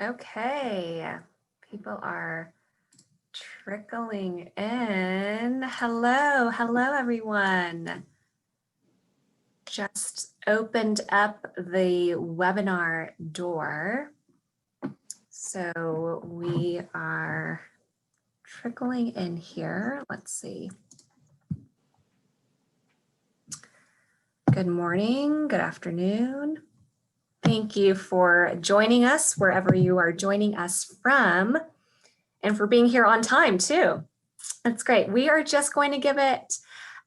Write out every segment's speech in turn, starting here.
Okay, people are trickling in. Hello, everyone. Just opened up the webinar door. So we are trickling in here. Let's see. Good morning, good afternoon. Thank you for joining us wherever you are joining us from, and for being here on time too. That's great. We are just going to give it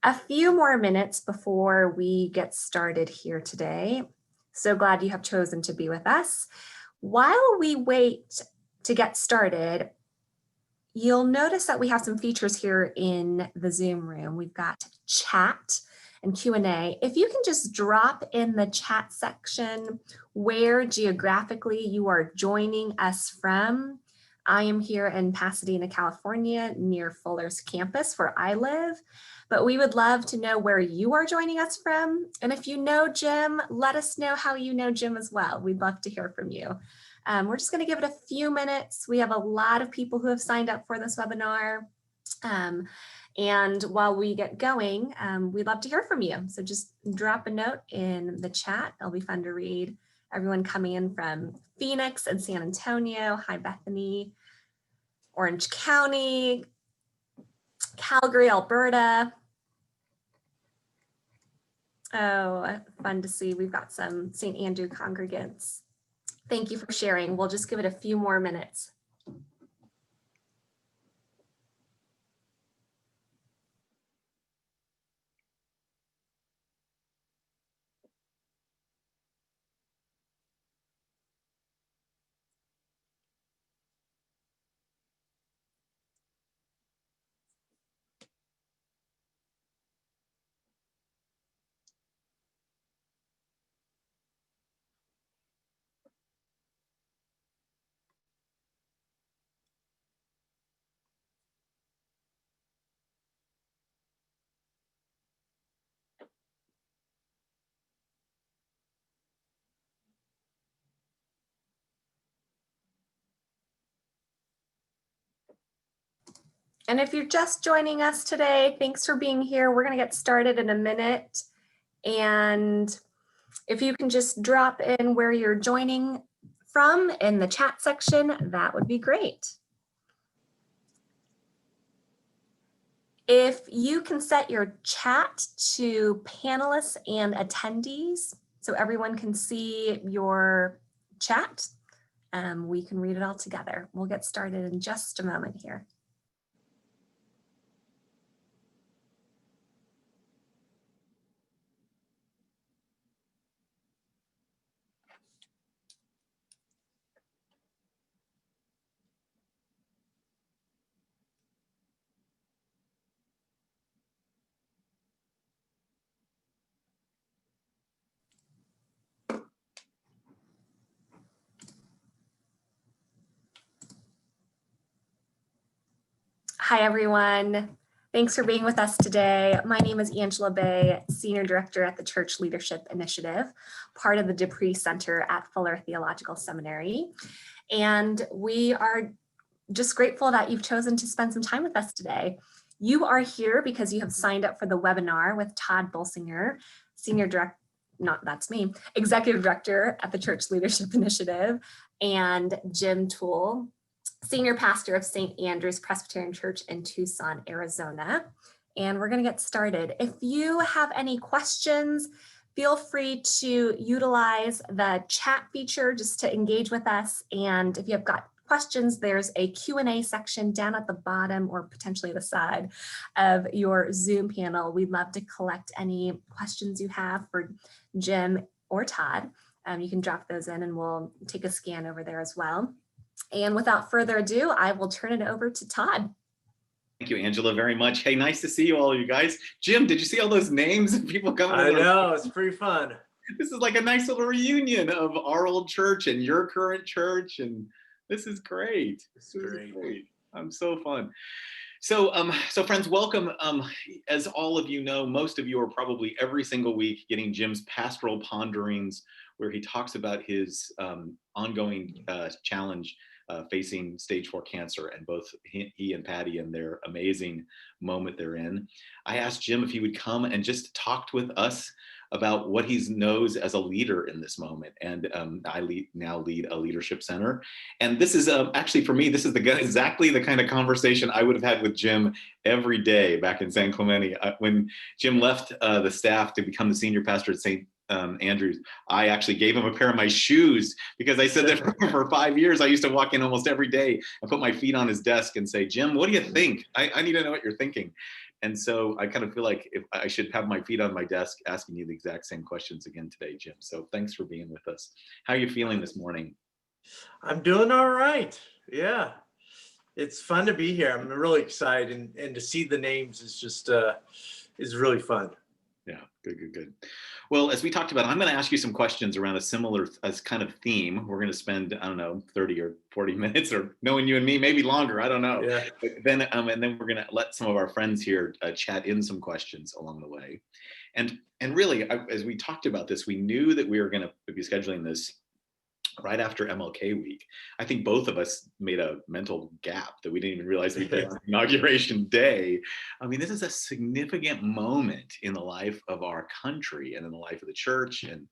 a few more minutes before we get started here today. So glad you have chosen to be with us. While we wait to get started, you'll notice that we have some features here in the Zoom room. We've got chat and Q&A. If you can just drop in the chat section where geographically you are joining us from. I am here in Pasadena, California, near Fuller's campus where I live, but we would love to know where you are joining us from. And if you know Jim, let us know how you know Jim as well. We'd love to hear from you. We're just going to give it a few minutes. We have a lot of people who have signed up for this webinar. And while we get going, we'd love to hear from you. So just drop a note in the chat. It'll be fun to read. Everyone coming in from Phoenix and San Antonio. Hi, Bethany. Orange County, Calgary, Alberta. Oh, fun to see. We've got some St. Andrew congregants. Thank you for sharing. We'll just give it a few more minutes. And if you're just joining us today, thanks for being here. We're going to get started in a minute. And if you can just drop in where you're joining from in the chat section, that would be great. If you can set your chat to panelists and attendees, so everyone can see your chat, we can read it all together. We'll get started in just a moment here. Hi, everyone. Thanks for being with us today. My name is Angela Bay, Senior Director at the Church Leadership Initiative, part of the Pree Center at Fuller Theological Seminary. And we are just grateful that you've chosen to spend some time with us today. You are here because you have signed up for the webinar with Todd Bolsinger, Senior Director, that's me, Executive Director at the Church Leadership Initiative, and Jim Toole, Senior Pastor of St. Andrew's Presbyterian Church in Tucson, Arizona. And we're going to get started. If you have any questions, feel free to utilize the chat feature just to engage with us. And if you have got questions, there's a Q&A section down at the bottom or potentially the side of your Zoom panel. We'd love to collect any questions you have for Jim or Todd. You can drop those in and we'll take a scan over there as well. And without further ado, I will turn it over to Todd. Thank you, Angela, very much. Hey, nice to see you all, you guys. Jim, did you see all those names of people coming? I know, it's pretty fun. This is like a nice little reunion of our old church and your current church, and this is great. This is great. I'm so fun. So friends, welcome. As all of you know, most of you are probably every single week getting Jim's pastoral ponderings, where he talks about his ongoing challenge facing stage 4 cancer, and both he and Patty and their amazing moment they're in. I asked Jim if he would come and just talk with us about what he knows as a leader in this moment. And I now lead a leadership center. And this is actually, for me, this is exactly the kind of conversation I would have had with Jim every day back in San Clemente. When Jim left the staff to become the senior pastor at St. Andrews, I actually gave him a pair of my shoes, because I said that for 5 years, I used to walk in almost every day and put my feet on his desk and say, Jim, what do you think? I need to know what you're thinking. And so I kind of feel like if I should have my feet on my desk asking you the exact same questions again today, Jim. So thanks for being with us. How are you feeling this morning? I'm doing all right. Yeah. It's fun to be here. I'm really excited, and to see the names is just is really fun. Yeah, good. Well, as we talked about, I'm going to ask you some questions around a similar kind of theme. We're going to spend, I don't know, 30 or 40 minutes, or knowing you and me, maybe longer. I don't know. Yeah. But then, and then we're going to let some of our friends here chat in some questions along the way. And really, as we talked about this, we knew that we were going to be scheduling this right after MLK week. I think both of us made a mental gap that we didn't even realize we'd be on inauguration day. I mean, this is a significant moment in the life of our country and in the life of the church, and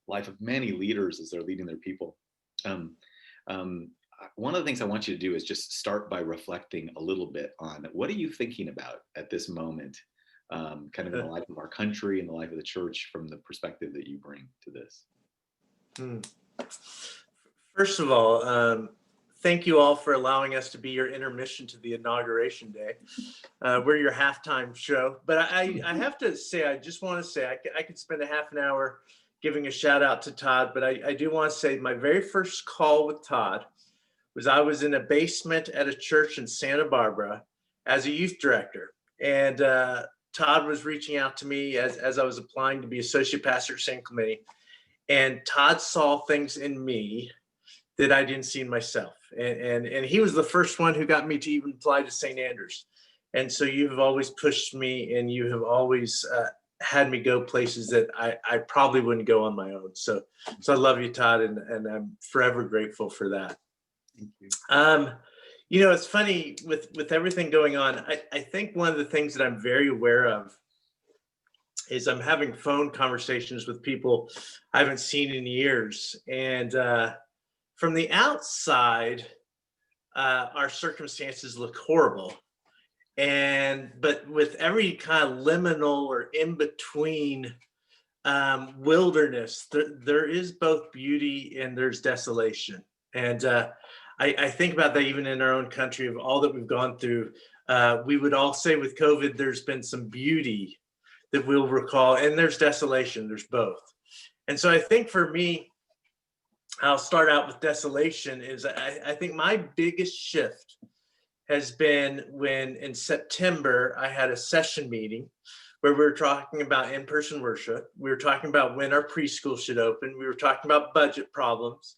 life of many leaders as they're leading their people. One of the things I want you to do is just start by reflecting a little bit on what are you thinking about at this moment, kind of in the life of our country and the life of the church from the perspective that you bring to this. First of all, thank you all for allowing us to be your intermission to the inauguration day. We're your halftime show. But I have to say, I just want to say, I could spend a half an hour giving a shout out to Todd, but I do want to say my very first call with Todd was I was in a basement at a church in Santa Barbara as a youth director. And Todd was reaching out to me as I was applying to be associate pastor at San Clemente. And Todd saw things in me that I didn't see in myself. And he was the first one who got me to even apply to St. Andrews. And so you have always pushed me, and you have always had me go places that I probably wouldn't go on my own. So I love you, Todd, and I'm forever grateful for that. Thank you. You know, it's funny with everything going on. I think one of the things that I'm very aware of is I'm having phone conversations with people I haven't seen in years. And from the outside, our circumstances look horrible. But with every kind of liminal or in-between wilderness, there is both beauty and there's desolation. And I think about that even in our own country, of all that we've gone through. We would all say with COVID, there's been some beauty that we'll recall, and there's desolation, there's both. And so I think for me, I'll start out with desolation. Is I think my biggest shift has been when in September, I had a session meeting where we were talking about in-person worship. We were talking about when our preschool should open. We were talking about budget problems.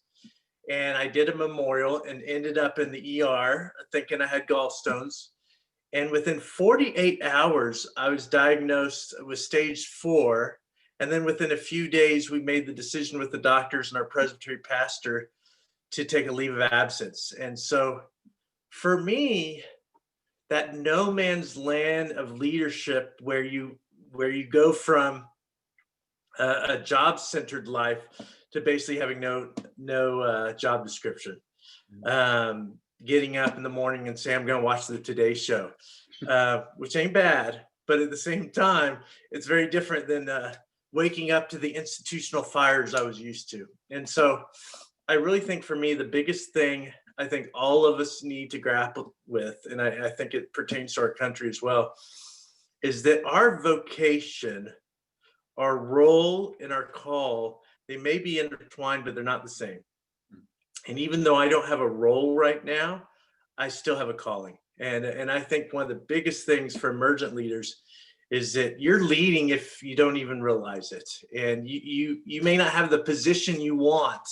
And I did a memorial and ended up in the ER thinking I had gallstones. And within 48 hours, I was diagnosed with stage 4. And then within a few days, we made the decision with the doctors and our presbytery pastor to take a leave of absence. And so for me, that no man's land of leadership where you go from a job-centered life to basically having no job description. Getting up in the morning and say, I'm going to watch the Today Show, which ain't bad. But at the same time, it's very different than waking up to the institutional fires I was used to. And so I really think for me, the biggest thing I think all of us need to grapple with, and I think it pertains to our country as well, is that our vocation, our role and our call, they may be intertwined, but they're not the same. And even though I don't have a role right now, I still have a calling. And I think one of the biggest things for emergent leaders is that you're leading if you don't even realize it. And you may not have the position you want,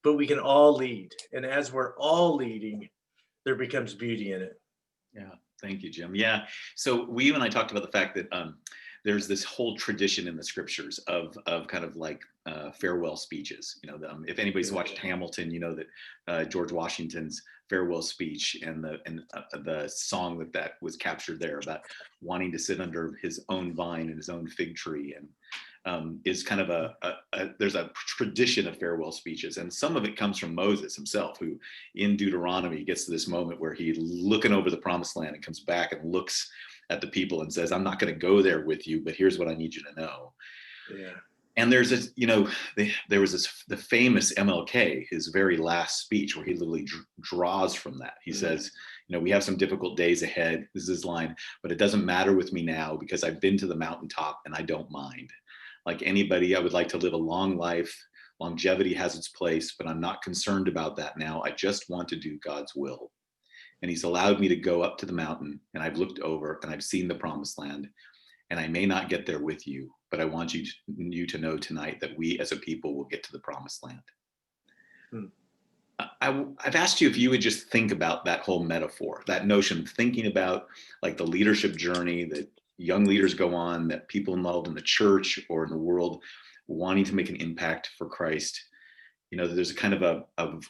but we can all lead. And as we're all leading, there becomes beauty in it. Yeah, Thank you, Jim. Yeah. So you and I talked about the fact that there's this whole tradition in the scriptures of kind of like farewell speeches. If anybody's watched Hamilton, you know that George Washington's farewell speech and the song that was captured there about wanting to sit under his own vine and his own fig tree, and is kind of there's a tradition of farewell speeches, and some of it comes from Moses himself, who in Deuteronomy gets to this moment where he's looking over the promised land and comes back and looks at the people and says, I'm not going to go there with you, but here's what I need you to know. Yeah. And there's this, there was the famous MLK, his very last speech, where he literally draws from that. He says, we have some difficult days ahead. This is his line, but it doesn't matter with me now because I've been to the mountaintop and I don't mind. Like anybody, I would like to live a long life. Longevity has its place, but I'm not concerned about that now. I just want to do God's will. And he's allowed me to go up to the mountain, and I've looked over and I've seen the promised land, and I may not get there with you, but I want you to know tonight that we as a people will get to the promised land. I've asked you if you would just think about that whole metaphor, that notion of thinking about like the leadership journey that young leaders go on, that people involved in the church or in the world wanting to make an impact for Christ. That there's a kind of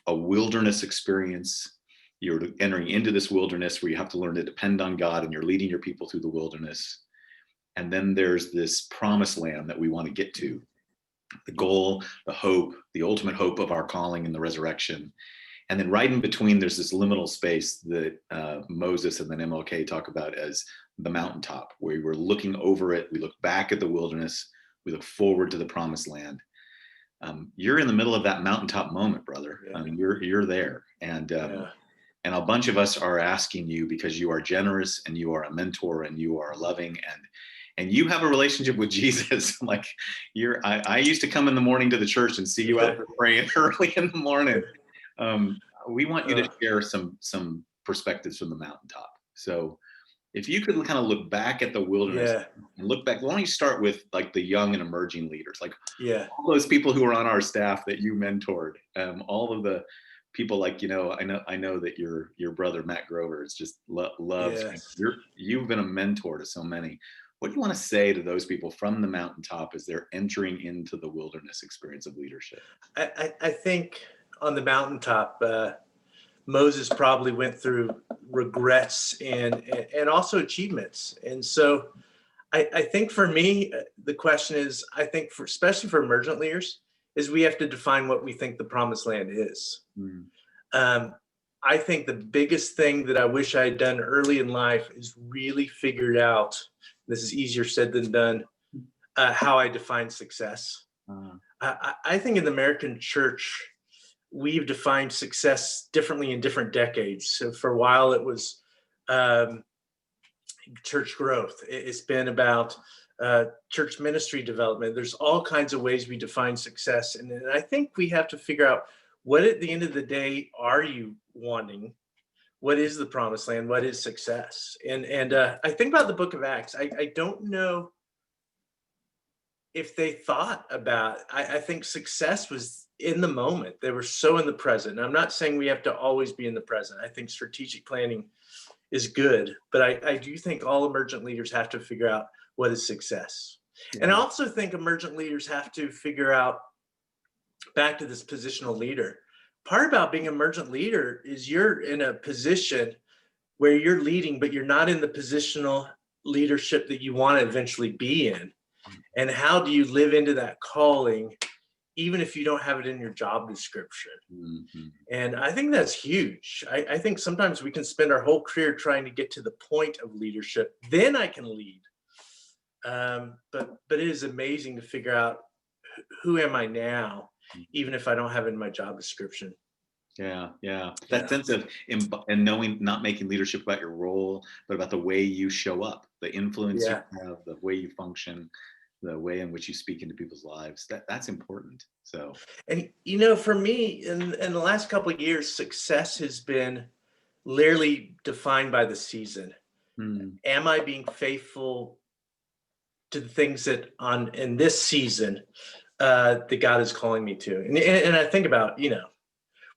a wilderness experience. You're entering into this wilderness where you have to learn to depend on God, and you're leading your people through the wilderness. And then there's this promised land that we want to get to. The goal, the hope, the ultimate hope of our calling in the resurrection. And then right in between, there's this liminal space that Moses and then MLK talk about as the mountaintop, where we're looking over it. We look back at the wilderness. We look forward to the promised land. You're in the middle of that mountaintop moment, brother. Yeah. You're there. And a bunch of us are asking you, because you are generous and you are a mentor and you are loving and you have a relationship with Jesus. Like I used to come in the morning to the church and see you out there praying early in the morning. We want you to share some perspectives from the mountaintop. So if you could kind of look back at the wilderness and look back, why don't you start with like the young and emerging leaders, like all those people who are on our staff that you mentored, all of the people like, I know that your brother, Matt Grover, is just loves, you've been a mentor to so many. What do you want to say to those people from the mountaintop as they're entering into the wilderness experience of leadership? I think on the mountaintop, Moses probably went through regrets and also achievements. And so I think for me, the question is, I think especially for emergent leaders, is we have to define what we think the promised land is. I think the biggest thing that I wish I had done early in life is really figured out, this is easier said than done, how I define success. I think in the American church, we've defined success differently in different decades. So for a while, it was church growth. It's been about church ministry development. There's all kinds of ways we define success. And I think we have to figure out, what at the end of the day are you wanting? What is the promised land? What is success? And I think about the book of Acts. I don't know if they thought about, I think success was in the moment. They were so in the present. And I'm not saying we have to always be in the present. I think strategic planning is good, but I do think all emergent leaders have to figure out what is success. And I also think emergent leaders have to figure out, back to this positional leader, part about being an emergent leader is you're in a position where you're leading, but you're not in the positional leadership that you want to eventually be in. And how do you live into that calling, even if you don't have it in your job description? And I think that's huge. I think sometimes we can spend our whole career trying to get to the point of leadership. Then I can lead. But it is amazing to figure out, who am I now, even if I don't have it in my job description. That sense of and knowing, not making leadership about your role, but about the way you show up, the influence you have, the way you function, the way in which you speak into people's lives. That's important. So, and for me, in the last couple of years, success has been literally defined by the season. Am I being faithful to the things that in this season that God is calling me to? And I think about,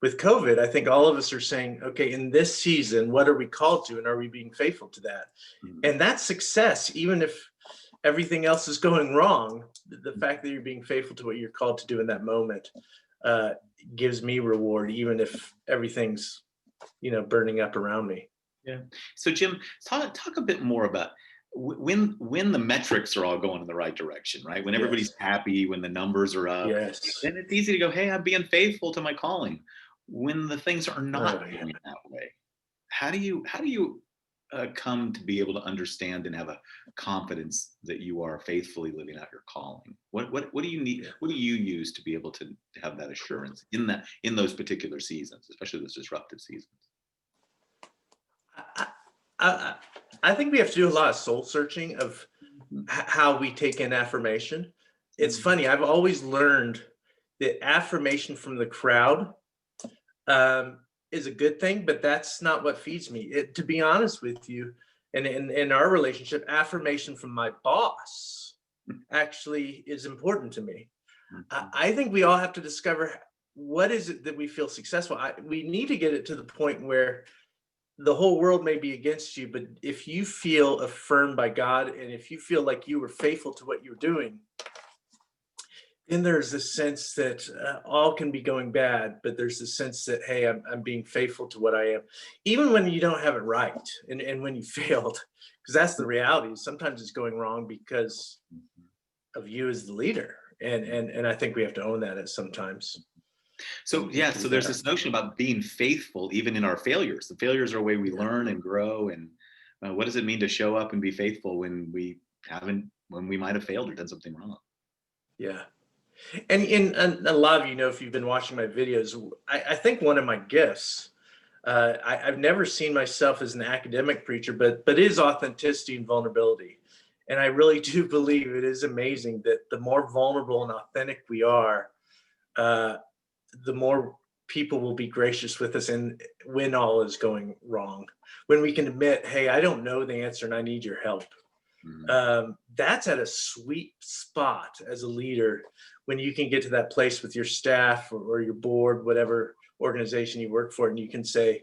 with COVID, I think all of us are saying, okay, in this season, what are we called to? And are we being faithful to that? And that's success, even if everything else is going wrong. The fact that you're being faithful to what you're called to do in that moment gives me reward, even if everything's, burning up around me. Yeah. So Jim, talk a bit more about when the metrics are all going in the right direction, right? When everybody's happy, when the numbers are up, then it's easy to go, hey, I'm being faithful to my calling. When the things are not going that way, how do you come to be able to understand and have a confidence that you are faithfully living out your calling? What do you need? What do you use to be able to have that assurance in those particular seasons, especially those disruptive seasons? I think we have to do a lot of soul searching of how we take in affirmation. It's funny. I've always learned that affirmation from the crowd is a good thing, but that's not what feeds me. To be honest with you, and in our relationship, affirmation from my boss actually is important to me. I think we all have to discover what is it that we feel successful. We need to get it to the point where the whole world may be against you, but if you feel affirmed by God, and if you feel like you were faithful to what you're doing, then there's this sense that all can be going bad, but there's this sense that, hey, I'm being faithful to what I am, even when you don't have it right, and when you failed, because that's the reality. Sometimes it's going wrong because of you as the leader, and I think we have to own that at sometimes. So so there's this notion about being faithful even in our failures. The failures are a way we learn and grow. And what does it mean to show up and be faithful when we might have failed or done something wrong? Yeah. And a lot of you know, if you've been watching my videos, I think one of my gifts, I've never seen myself as an academic preacher, but is authenticity and vulnerability. And I really do believe it is amazing that the more vulnerable and authentic we are, the more people will be gracious with us. And when all is going wrong, when we can admit, hey, I don't know the answer and I need your help. That's at a sweet spot as a leader, when you can get to that place with your staff or your board, whatever organization you work for, and you can say,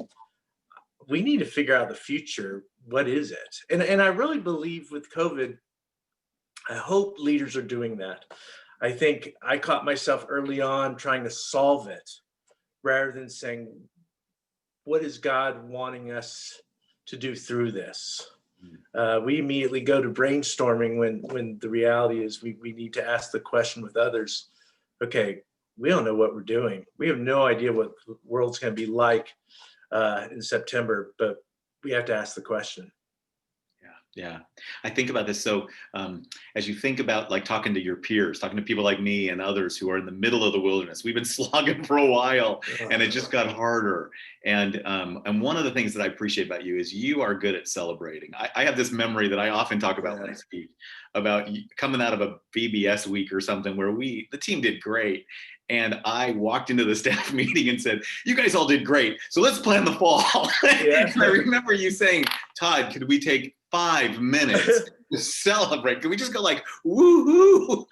we need to figure out the future. What is it? And I really believe with COVID, I hope leaders are doing that. I think I caught myself early on trying to solve it rather than saying, what is God wanting us to do through this? We immediately go to brainstorming when the reality is we need to ask the question with others. Okay, we don't know what we're doing. We have no idea what the world's going to be like in September, but we have to ask the question. Yeah. I think about this. So as you think about like talking to your peers, talking to people like me and others who are in the middle of the wilderness, we've been slogging for a while and it just got harder. And one of the things that I appreciate about you is you are good at celebrating. I have this memory that I often talk about when I speak about coming out of a VBS week or something where the team did great. And I walked into the staff meeting and said, you guys all did great. So let's plan the fall. And I remember you saying, Todd, could we take 5 minutes to celebrate? Can we just go like, woohoo?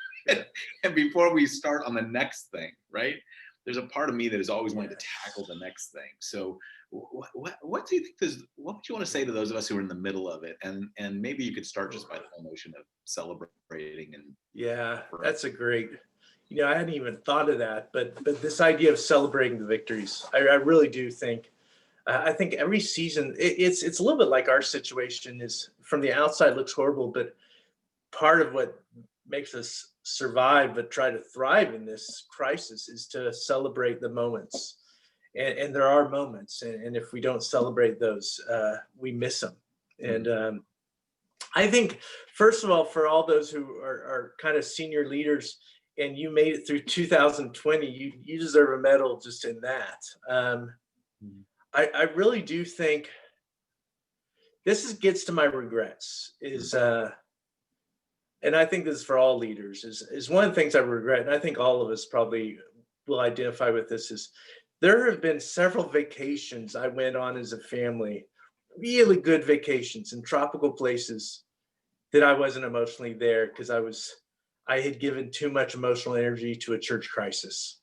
And before we start on the next thing, right? There's a part of me that has always wanted to tackle the next thing. So what do you think what would you want to say to those of us who are in the middle of it? And maybe you could start just by the whole notion of celebrating. And that's a great, I hadn't even thought of that, but this idea of celebrating the victories, I really do think, I think every season, it's a little bit like our situation is, from the outside looks horrible, but part of what makes us survive but try to thrive in this crisis is to celebrate the moments. And there are moments, and if we don't celebrate those, we miss them. And I think, first of all, for all those who are kind of senior leaders, and you made it through 2020, you deserve a medal just in that. I really do think gets to my regrets and I think this is for all leaders, is one of the things I regret, and I think all of us probably will identify with this, is there have been several vacations I went on as a family, really good vacations in tropical places, that I wasn't emotionally there because I had given too much emotional energy to a church crisis.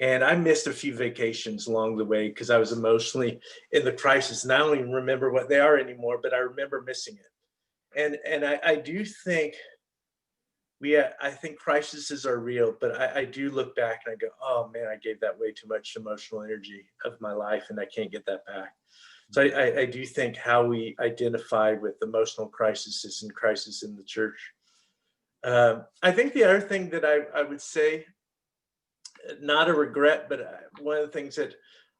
And I missed a few vacations along the way because I was emotionally in the crisis. And I don't even remember what they are anymore, but I remember missing it. And I do think I think crises are real, but I do look back and I go, oh man, I gave that way too much emotional energy of my life and I can't get that back. So I do think how we identify with emotional crises and crisis in the church. I think the other thing that I would say, not a regret, but one of the things that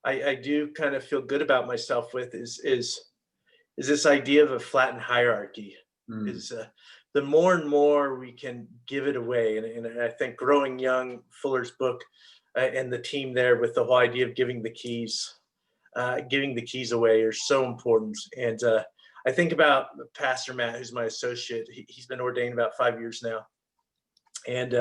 I do kind of feel good about myself with is this idea of a flattened hierarchy. Is the more and more we can give it away, and I think Growing Young, Fuller's book, and the team there with the whole idea of giving the keys away are so important. And I think about Pastor Matt, who's my associate. He's been ordained about 5 years now, and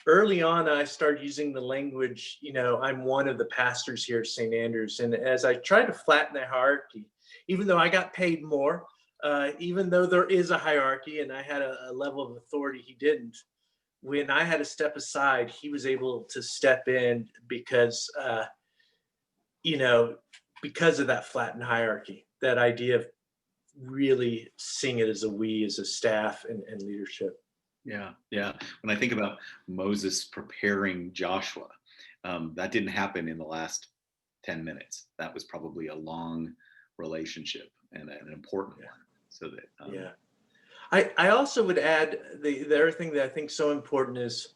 early on, I started using the language, I'm one of the pastors here at St. Andrews. And as I tried to flatten the hierarchy, even though I got paid more, even though there is a hierarchy and I had a level of authority he didn't, when I had to step aside, he was able to step in because of that flattened hierarchy, that idea of really seeing it as a we, as a staff and leadership. Yeah. When I think about Moses preparing Joshua, that didn't happen in the last 10 minutes. That was probably a long relationship and an important one. So that I also would add the other thing that I think so important is,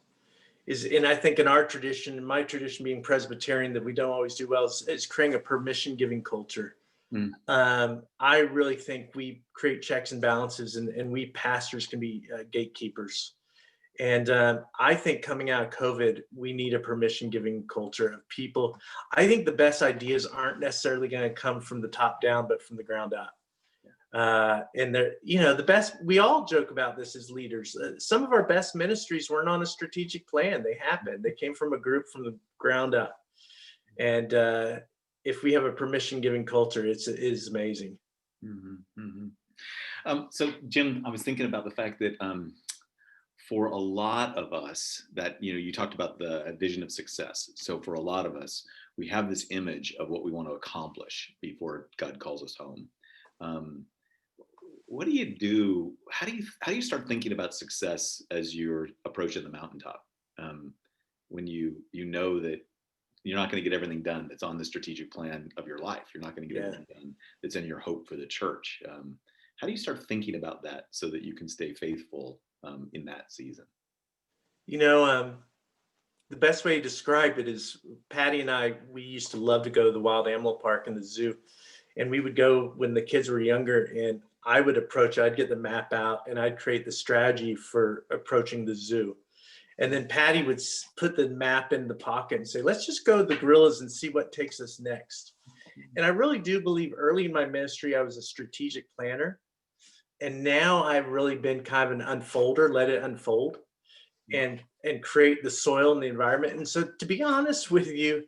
and I think in our tradition, in my tradition being Presbyterian, that we don't always do well is creating a permission-giving culture. I really think we create checks and balances, and we pastors can be gatekeepers. And I think coming out of COVID, we need a permission-giving culture of people. I think the best ideas aren't necessarily going to come from the top down, but from the ground up. And the best, we all joke about this as leaders. Some of our best ministries weren't on a strategic plan. They happened. They came from a group from the ground up. And if we have a permission-giving culture, it is amazing. So Jim, I was thinking about the fact that for a lot of us that, you talked about the vision of success. So for a lot of us, we have this image of what we want to accomplish before God calls us home. What do you do? How do you start thinking about success as you're approaching the mountaintop? When you know that you're not going to get everything done that's on the strategic plan of your life. You're not going to get everything done that's in your hope for the church. How do you start thinking about that so that you can stay faithful in that season? The best way to describe it is Patty and I, we used to love to go to the wild animal park and the zoo. And we would go when the kids were younger, and I'd get the map out and I'd create the strategy for approaching the zoo. And then Patty would put the map in the pocket and say, let's just go to the gorillas and see what takes us next. And I really do believe early in my ministry, I was a strategic planner. And now I've really been kind of an unfolder, let it unfold and create the soil and the environment. And so to be honest with you,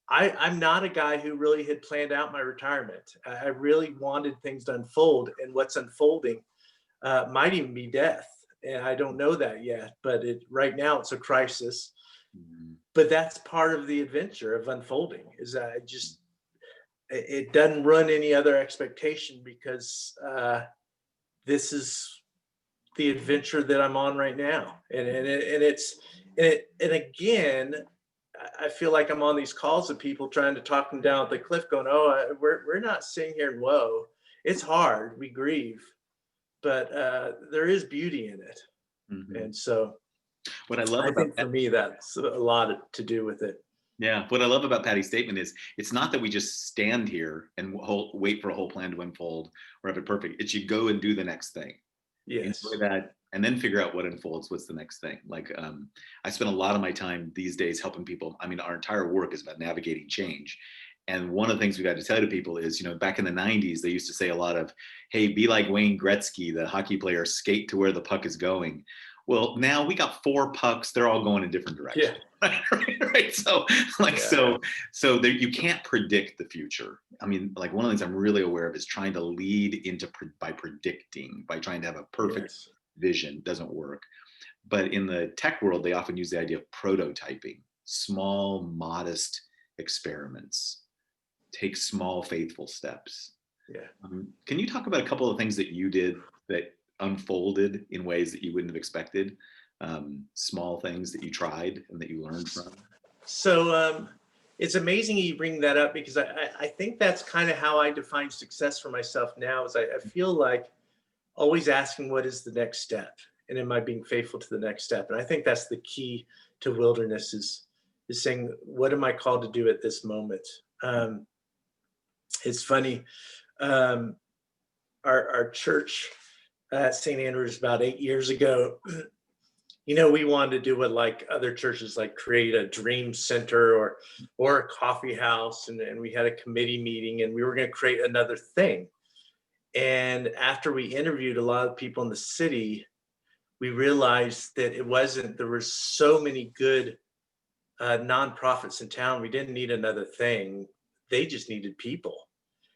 I'm not a guy who really had planned out my retirement. I really wanted things to unfold, and what's unfolding might even be death. And I don't know that yet, but right now it's a crisis. But that's part of the adventure of unfolding, is that it doesn't run any other expectation, because this is the adventure that I'm on right now. And again, I feel like I'm on these calls with people trying to talk them down the cliff going, we're not sitting here in woe. It's hard, we grieve, but there is beauty in it. And so what I love think for me, that's a lot to do with it. Yeah, what I love about Patty's statement is it's not that we just stand here and wait for a whole plan to unfold or have it perfect. It's you go and do the next thing. Yes. Enjoy that, and then figure out what unfolds. What's the next thing? Like I spend a lot of my time these days helping people. I mean, our entire work is about navigating change. And one of the things we got to tell to people is, back in the 90s, they used to say a lot of, hey, be like Wayne Gretzky, the hockey player, skate to where the puck is going. Well, now we got 4 pucks. They're all going in different directions. Yeah. right. So there, you can't predict the future. I mean, like one of the things I'm really aware of is trying to lead by predicting, by trying to have a perfect vision. Doesn't work. But in the tech world, they often use the idea of prototyping. small, modest experiments. Take small, faithful steps. Yeah. Can you talk about a couple of things that you did that unfolded in ways that you wouldn't have expected? Small things that you tried and that you learned from? So it's amazing you bring that up, because I think that's kind of how I define success for myself now. Is I feel like always asking, what is the next step? And am I being faithful to the next step? And I think that's the key to wilderness, is saying, what am I called to do at this moment? It's funny. Our church at St. Andrews about 8 years ago, we wanted to do what like other churches, like create a dream center or a coffee house. And we had a committee meeting, and we were going to create another thing. And after we interviewed a lot of people in the city, we realized that there were so many good nonprofits in town. We didn't need another thing. They just needed people.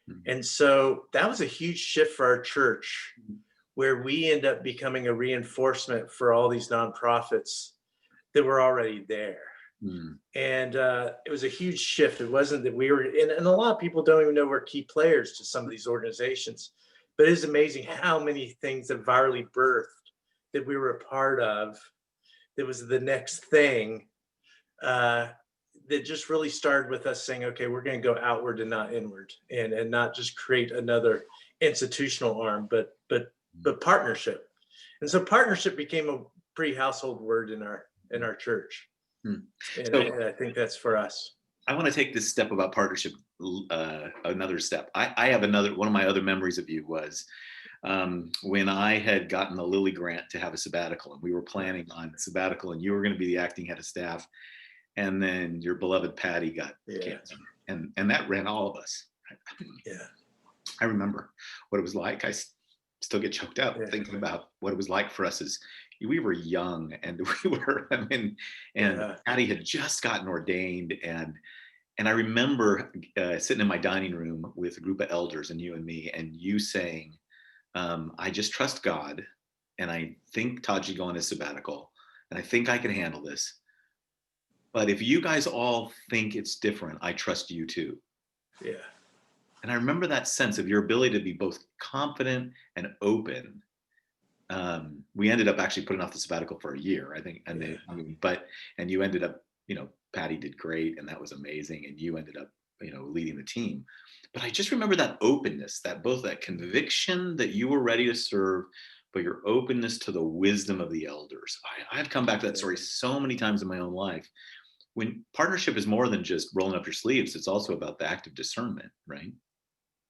Mm-hmm. And so that was a huge shift for our church, where we end up becoming a reinforcement for all these nonprofits that were already there. Mm. And it was a huge shift. It wasn't that we were, and a lot of people don't even know we're key players to some of these organizations, but it is amazing how many things that virally birthed that we were a part of, that was the next thing, that just really started with us saying, okay, we're going to go outward and not inward, and not just create another institutional arm, but partnership. And so partnership became a pretty household word in our church. And I think that's for us. I want to take this step about partnership another step. I have one of my other memories of you was when I had gotten the Lilly grant to have a sabbatical, and we were planning on sabbatical, and you were going to be the acting head of staff. And then your beloved Patty got cancer, and that ran all of us. Yeah. I remember what it was like. I still get choked up thinking about what it was like for us. As we were young, and Patty had just gotten ordained, and I remember sitting in my dining room with a group of elders, and you and me, and you saying, I just trust God, and I think Todd should go on his sabbatical, and I think I can handle this. But if you guys all think it's different, I trust you too. Yeah. And I remember that sense of your ability to be both confident and open. We ended up actually putting off the sabbatical for a year, I think. And and you ended up, Patty did great, and that was amazing. And you ended up, leading the team. But I just remember that openness, both that conviction that you were ready to serve, but your openness to the wisdom of the elders. I've come back to that story so many times in my own life. When partnership is more than just rolling up your sleeves, it's also about the act of discernment, right?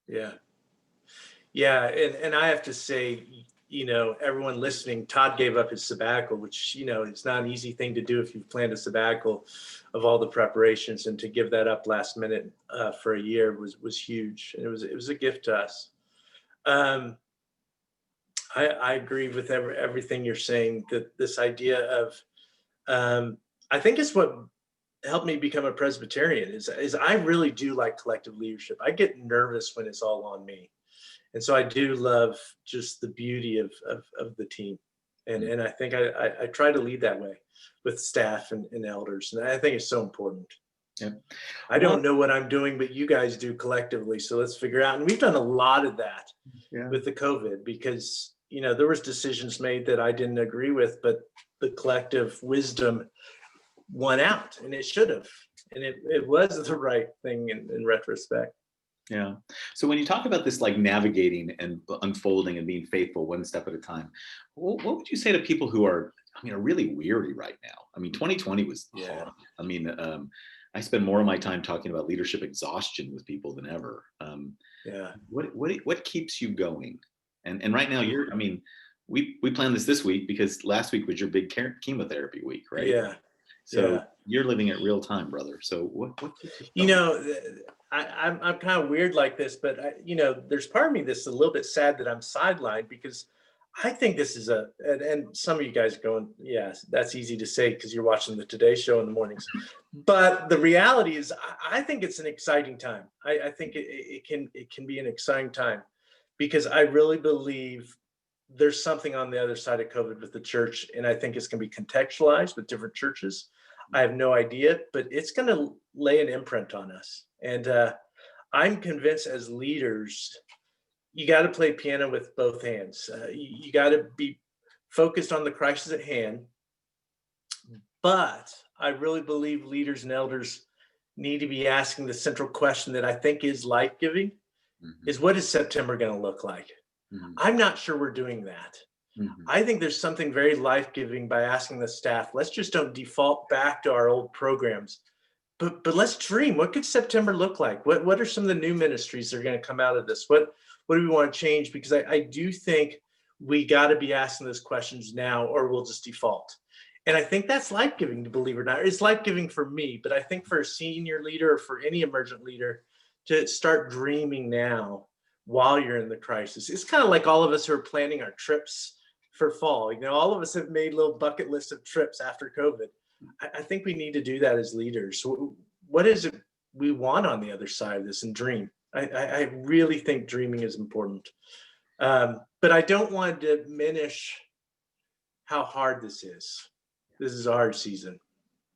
Yeah. Yeah. And I have to say, everyone listening, Todd gave up his sabbatical, which, it's not an easy thing to do if you've planned a sabbatical of all the preparations, and to give that up last minute for a year was huge. And it was a gift to us. I agree with everything you're saying, that this idea of, I think it's what helped me become a Presbyterian is I really do like collective leadership. I get nervous when it's all on me. And so I do love just the beauty of the team. And I think I try to lead that way with staff and elders. And I think it's so important. Yeah. I don't know what I'm doing, but you guys do collectively. So let's figure out. And we've done a lot of that with the COVID, because, there was decisions made that I didn't agree with, but the collective wisdom won out, and it should have. And it was the right thing in retrospect. Yeah. So when you talk about this, like navigating and unfolding and being faithful one step at a time, what would you say to people who are really weary right now? 2020 was hard. I spend more of my time talking about leadership exhaustion with people than ever. What keeps you going? And right now we planned this week because last week was your big chemotherapy week, right? Yeah. So you're living it real time, brother. So what keeps you going? I'm kind of weird like this, but there's part of me that's a little bit sad that I'm sidelined, because I think this is and some of you guys are going, yes, that's easy to say because you're watching the Today Show in the mornings. But the reality is, I think it's an exciting time. I think it can be an exciting time, because I really believe there's something on the other side of COVID with the church, and I think it's going to be contextualized with different churches. I have no idea, but it's going to lay an imprint on us. And I'm convinced as leaders, you got to play piano with both hands. You got to be focused on the crisis at hand. But I really believe leaders and elders need to be asking the central question that I think is life-giving, is what is September going to look like? I'm not sure we're doing that. I think there's something very life-giving by asking the staff, let's just don't default back to our old programs, but let's dream. What could September look like? What are some of the new ministries that are going to come out of this? What do we want to change? Because I do think we got to be asking those questions now, or we'll just default. And I think that's life-giving, to believe it or not. It's life-giving for me, but I think for a senior leader or for any emergent leader to start dreaming now while you're in the crisis. It's kind of like all of us who are planning our trips for fall. You know, all of us have made little bucket lists of trips after COVID. I think we need to do that as leaders. What is it we want on the other side of this, and dream? I really think dreaming is important. But I don't want to diminish how hard this is. This is a hard season.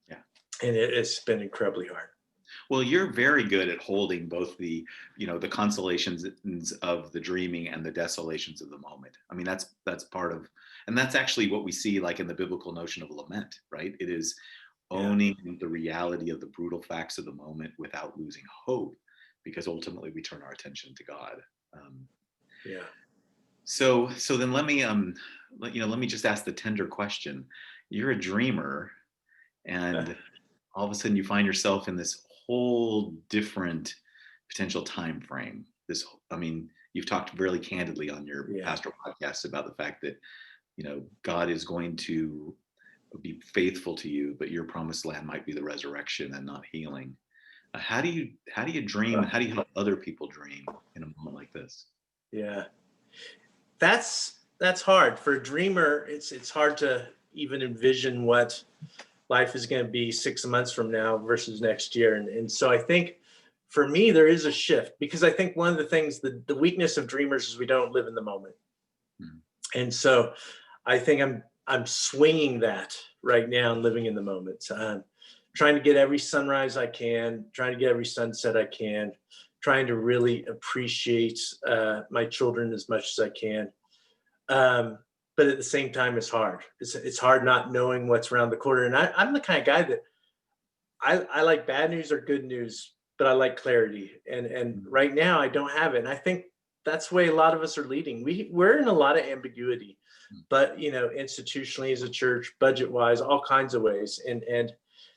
Yeah. And it's been incredibly hard. Well, you're very good at holding both the, the consolations of the dreaming and the desolations of the moment. I mean, that's part of, and that's actually what we see like in the biblical notion of lament, right? It is owning the reality of the brutal facts of the moment without losing hope, because ultimately we turn our attention to God. So then let me just ask the tender question. You're a dreamer, and all of a sudden you find yourself in this whole different potential time frame. You've talked really candidly on your pastoral podcast about the fact that, God is going to be faithful to you, but your promised land might be the resurrection and not healing. How do you dream? How do you help other people dream in a moment like this? Yeah, that's hard for a dreamer. It's hard to even envision what life is going to be 6 months from now versus next year. And so I think for me, there is a shift, because I think one of the things, the weakness of dreamers is we don't live in the moment. And so I think I'm swinging that right now and living in the moment. I'm trying to get every sunrise I can, trying to get every sunset I can, trying to really appreciate my children as much as I can. But at the same time, it's hard. It's hard not knowing what's around the corner. And I'm the kind of guy that I like bad news or good news, but I like clarity. And right now I don't have it. And I think that's the way a lot of us are leading. We're in a lot of ambiguity, but institutionally as a church, budget-wise, all kinds of ways. And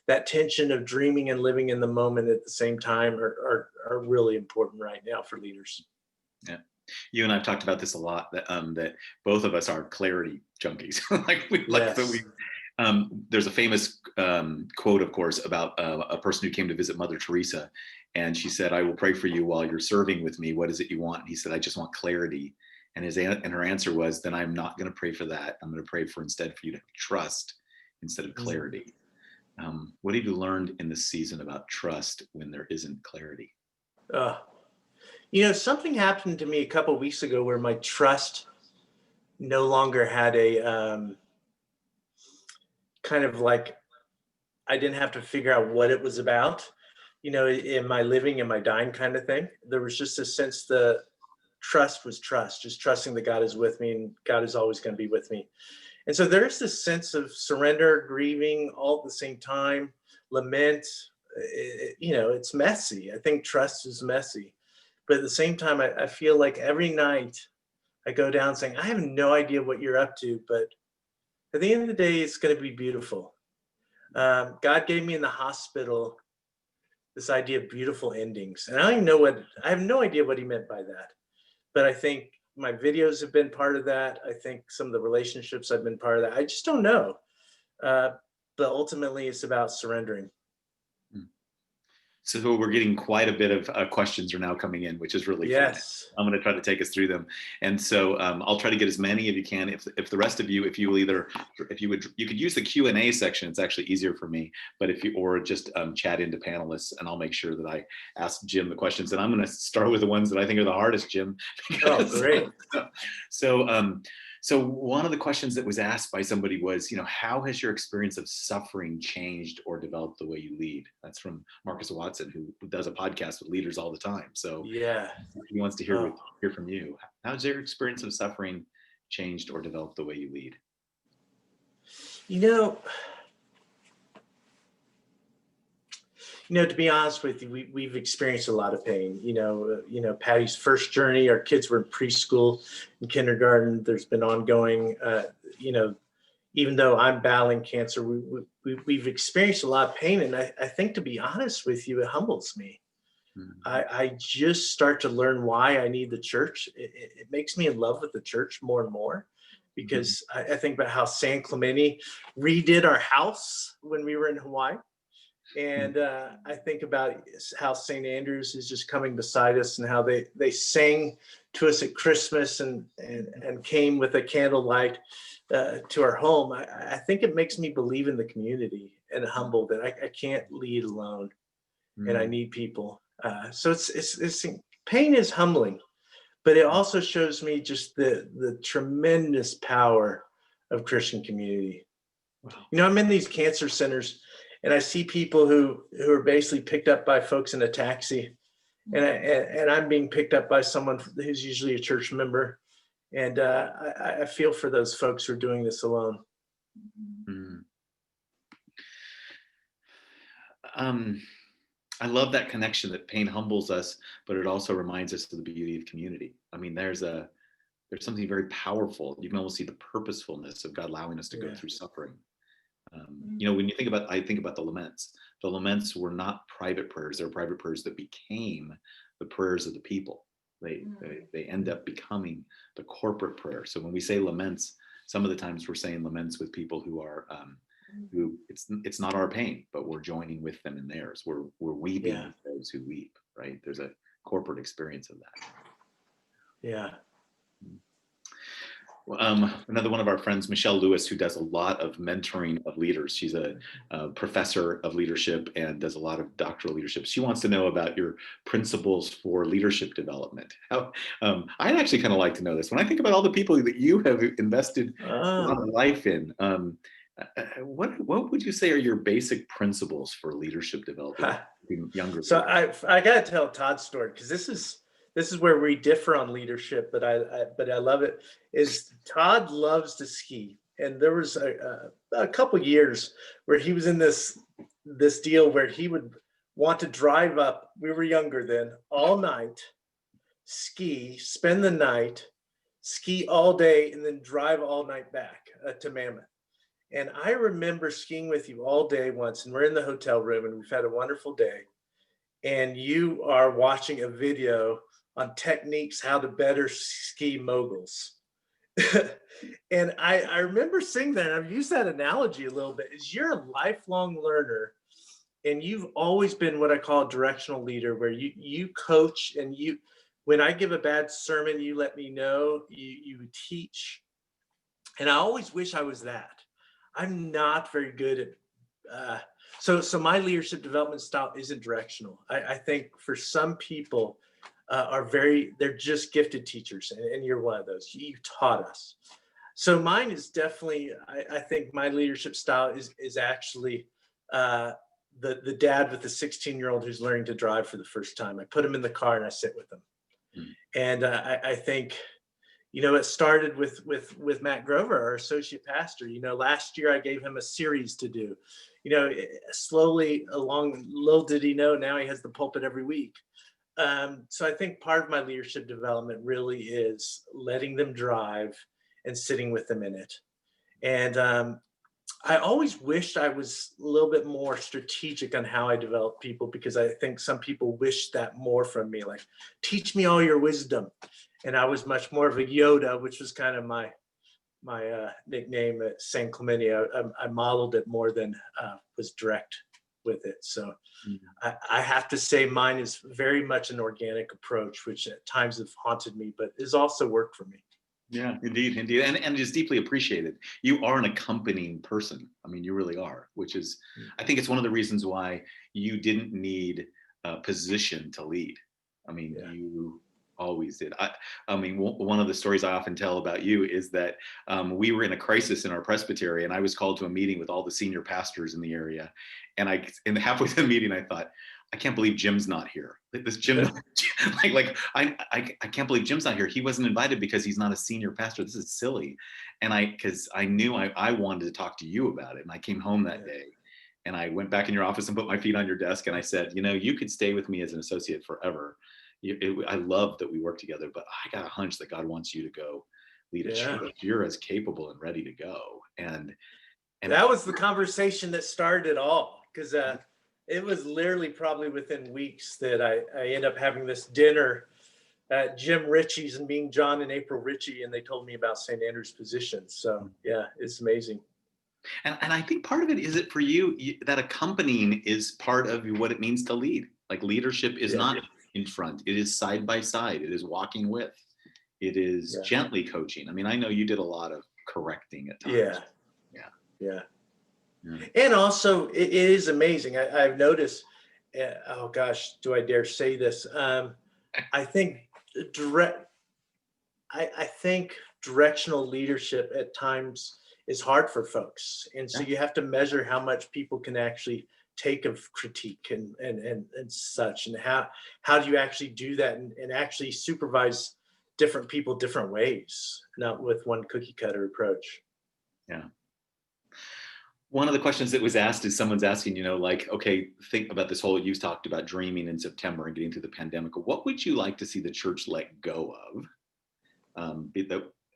that tension of dreaming and living in the moment at the same time are really important right now for leaders. Yeah. You and I've talked about this a lot, that both of us are clarity junkies. There's a famous quote, of course, about a person who came to visit Mother Teresa, and she said, "I will pray for you while you're serving with me. What is it you want?" And he said, "I just want clarity." And her answer was, "Then I'm not going to pray for that. I'm going to pray instead for you to trust instead of clarity." What have you learned in this season about trust when there isn't clarity? Something happened to me a couple of weeks ago where my trust no longer had a kind of like, I didn't have to figure out what it was about, am I living, am I dying kind of thing. There was just a sense the trust was trust, just trusting that God is with me and God is always going to be with me. And so there's this sense of surrender, grieving all at the same time, lament. It's messy. I think trust is messy. But at the same time, I feel like every night I go down saying, I have no idea what you're up to, but at the end of the day, it's going to be beautiful. God gave me in the hospital this idea of beautiful endings. And I have no idea what he meant by that. But I think my videos have been part of that. I think some of the relationships have been part of that. I just don't know. But ultimately, it's about surrendering. So we're getting quite a bit of questions are now coming in, which is really fun. I'm going to try to take us through them. And so I'll try to get as many as you can. If the rest of you, you could use the Q&A section. It's actually easier for me, but or just chat into panelists, and I'll make sure that I ask Jim the questions. And I'm going to start with the ones that I think are the hardest, Jim. Oh, great. So one of the questions that was asked by somebody was, how has your experience of suffering changed or developed the way you lead? That's from Marcus Watson, who does a podcast with leaders all the time. So Yeah. he wants to hear from you. How's your experience of suffering changed or developed the way you lead? To be honest with you, we've experienced a lot of pain. Patty's first journey, our kids were in preschool and kindergarten. There's been ongoing, even though I'm battling cancer, we've experienced a lot of pain. And I think, to be honest with you, it humbles me. Mm-hmm. I just start to learn why I need the church. It makes me in love with the church more and more, because I think about how San Clemente redid our house when we were in Hawaii. And I think about how St. Andrews is just coming beside us, and how they sang to us at Christmas and came with a candlelight to our home. I think it makes me believe in the community and humble that I can't lead alone, and I need people. So it's pain is humbling, but it also shows me just the tremendous power of Christian community. Wow. I'm in these cancer centers, and I see people who are basically picked up by folks in a taxi, and I'm being picked up by someone who's usually a church member, and I feel for those folks who are doing this alone. I love that connection, that pain humbles us, but it also reminds us of the beauty of community. I mean, there's something very powerful. You can almost see the purposefulness of God allowing us to go through suffering. When I think about the laments were not private prayers. They were private prayers that became the prayers of the people. They end up becoming the corporate prayer. So when we say laments, some of the times we're saying laments with people who are, who it's not our pain, but we're joining with them in theirs. We're weeping with those who weep, right? There's a corporate experience of that. Yeah. Another one of our friends, Michelle Lewis, who does a lot of mentoring of leaders. She's a professor of leadership and does a lot of doctoral leadership. She wants to know about your principles for leadership development. I'd actually kind of like to know this. When I think about all the people that you have invested a lot of life in, what would you say are your basic principles for leadership development in younger So people? I got to tell Todd's story, because this is where we differ on leadership, but I love it. Is Todd loves to ski, and there was a couple years where he was in this deal where he would want to drive up. We were younger then, all night, ski, spend the night, ski all day, and then drive all night back to Mammoth. And I remember skiing with you all day once, and we're in the hotel room, and we've had a wonderful day, and you are watching a video on techniques how to better ski moguls. And I remember saying that, and I've used that analogy a little bit, is you're a lifelong learner, and you've always been what I call a directional leader, where you coach, and when I give a bad sermon, you let me know, you teach. And I always wish I was that. I'm not very good at, so my leadership development style isn't directional. I think for some people, they're just gifted teachers, and you're one of those. You taught us. So mine is definitely, I think my leadership style is actually the dad with the 16-year-old who's learning to drive for the first time. I put him in the car and I sit with him. And I think, it started with Matt Grover, our associate pastor. Last year I gave him a series to do. Slowly along, little did he know, now he has the pulpit every week. So I think part of my leadership development really is letting them drive and sitting with them in it. And I always wished I was a little bit more strategic on how I develop people, because I think some people wish that more from me, like, teach me all your wisdom. And I was much more of a Yoda, which was kind of my nickname at San Clemente. I modeled it more than was direct with it. So I have to say mine is very much an organic approach, which at times have haunted me, but has also worked for me. Yeah, indeed. And is deeply appreciated. You are an accompanying person. I mean, you really are, which is, I think it's one of the reasons why you didn't need a position to lead. I mean, Always did. I mean, one of the stories I often tell about you is that we were in a crisis in our presbytery, and I was called to a meeting with all the senior pastors in the area. And halfway through the meeting, I thought, I can't believe Jim's not here. This Jim, I can't believe Jim's not here. He wasn't invited because he's not a senior pastor. This is silly. And because I knew I wanted to talk to you about it. And I came home that day, and I went back in your office and put my feet on your desk, and I said, you could stay with me as an associate forever. I love that we work together, but I got a hunch that God wants you to go lead a church. You're as capable and ready to go. And that was the conversation that started it all, because it was literally probably within weeks that I ended up having this dinner at Jim Ritchie's and meeting John and April Ritchie, and they told me about St. Andrew's position. So yeah, it's amazing. And I think part of it is it for you that accompanying is part of what it means to lead. Like leadership is not in front. It is side by side. It is walking with. It is gently coaching. I mean, I know you did a lot of correcting at times. Yeah. And also, it is amazing. I've noticed. Oh gosh, do I dare say this? I think I think directional leadership at times is hard for folks, and so you have to measure how much people can actually take of critique and such, and how do you actually do that and actually supervise different people different ways, not with one cookie cutter approach. Yeah. One of the questions that was asked is someone's asking, okay, think about this whole, you've talked about dreaming in September and getting through the pandemic. What would you like to see the church let go of?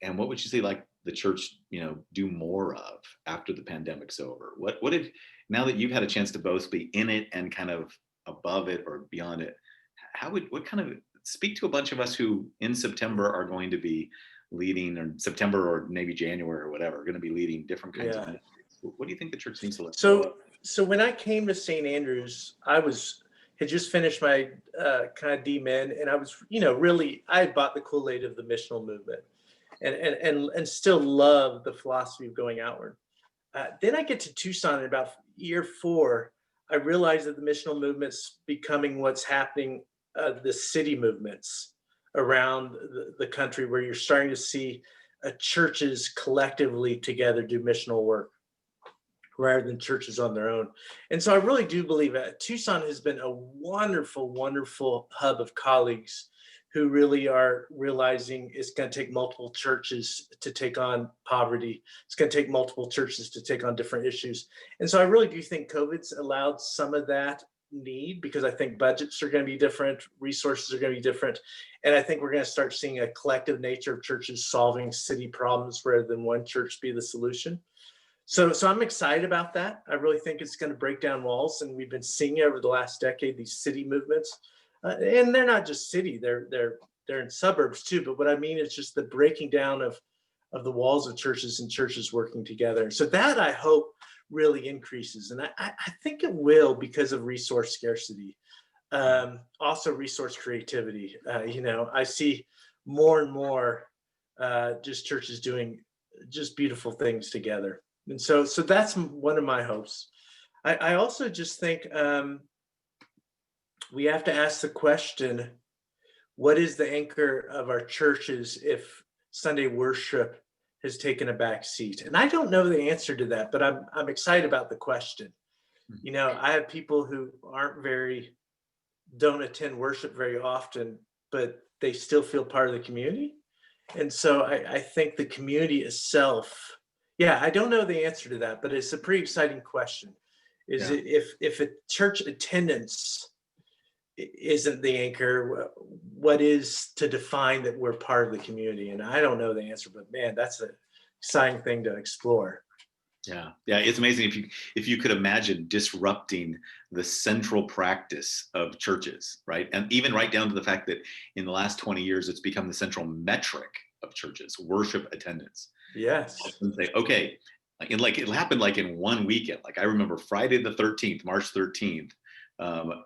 And what would you say, like, the church, do more of after the pandemic's over? What if, now that you've had a chance to both be in it and kind of above it or beyond it, what kind of, speak to a bunch of us who in September are going to be leading, or September or maybe January or whatever, are going to be leading different kinds of ministries. What do you think the church needs to let go of? So when I came to St. Andrews, had just finished my kind of D-Min, and I was, really, I had bought the Kool-Aid of the missional movement, and still love the philosophy of going outward. Then I get to Tucson in about year 4. I realized that the missional movement's becoming what's happening, the city movements around the country, where you're starting to see churches collectively together do missional work rather than churches on their own. And so I really do believe that Tucson has been a wonderful, wonderful hub of colleagues who really are realizing it's going to take multiple churches to take on poverty. It's going to take multiple churches to take on different issues. And so I really do think COVID's allowed some of that need, because I think budgets are going to be different, resources are going to be different. And I think we're going to start seeing a collective nature of churches solving city problems rather than one church be the solution. So I'm excited about that. I really think it's going to break down walls, and we've been seeing over the last decade these city movements, and they're not just city; they're in suburbs too. But what I mean is just the breaking down of the walls of churches and churches working together. So that, I hope, really increases, and I think it will, because of resource scarcity, also resource creativity. I see more and more just churches doing just beautiful things together. And so that's one of my hopes. I also just think we have to ask the question, what is the anchor of our churches if Sunday worship has taken a back seat? And I don't know the answer to that, but I'm excited about the question. I have people who don't attend worship very often, but they still feel part of the community. And so I think the community itself, I don't know the answer to that, but it's a pretty exciting question. If a church attendance isn't the anchor, what is to define that we're part of the community? And I don't know the answer, but man, that's an exciting thing to explore. Yeah, it's amazing if you could imagine disrupting the central practice of churches, right? And even right down to the fact that in the last 20 years, it's become the central metric of churches, worship attendance. Yes. And say, okay, and like it happened like in one weekend. Like I remember Friday the 13th, March 13th,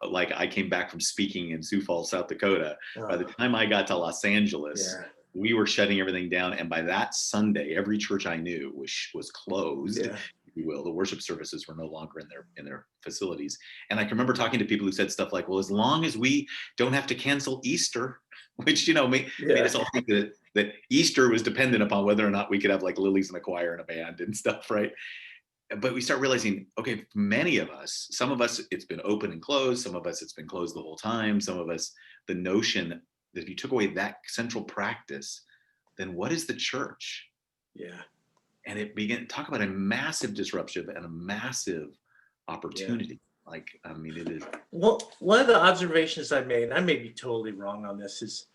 like I came back from speaking in Sioux Falls, South Dakota. By the time I got to Los Angeles, we were shutting everything down. And by that Sunday, every church I knew was closed. you will. The worship services were no longer in their facilities. And I can remember talking to people who said stuff like, well, as long as we don't have to cancel Easter, which, made us all think that Easter was dependent upon whether or not we could have like lilies in a choir and a band and stuff, right? But we start realizing, okay, for many of us, some of us, it's been open and closed. Some of us, it's been closed the whole time. Some of us, the notion that if you took away that central practice, then what is the church? Yeah. And it began, talk about a massive disruption and a massive opportunity. Yeah. Like, I mean, it is. Well, one of the observations I made, and I may be totally wrong on this, is,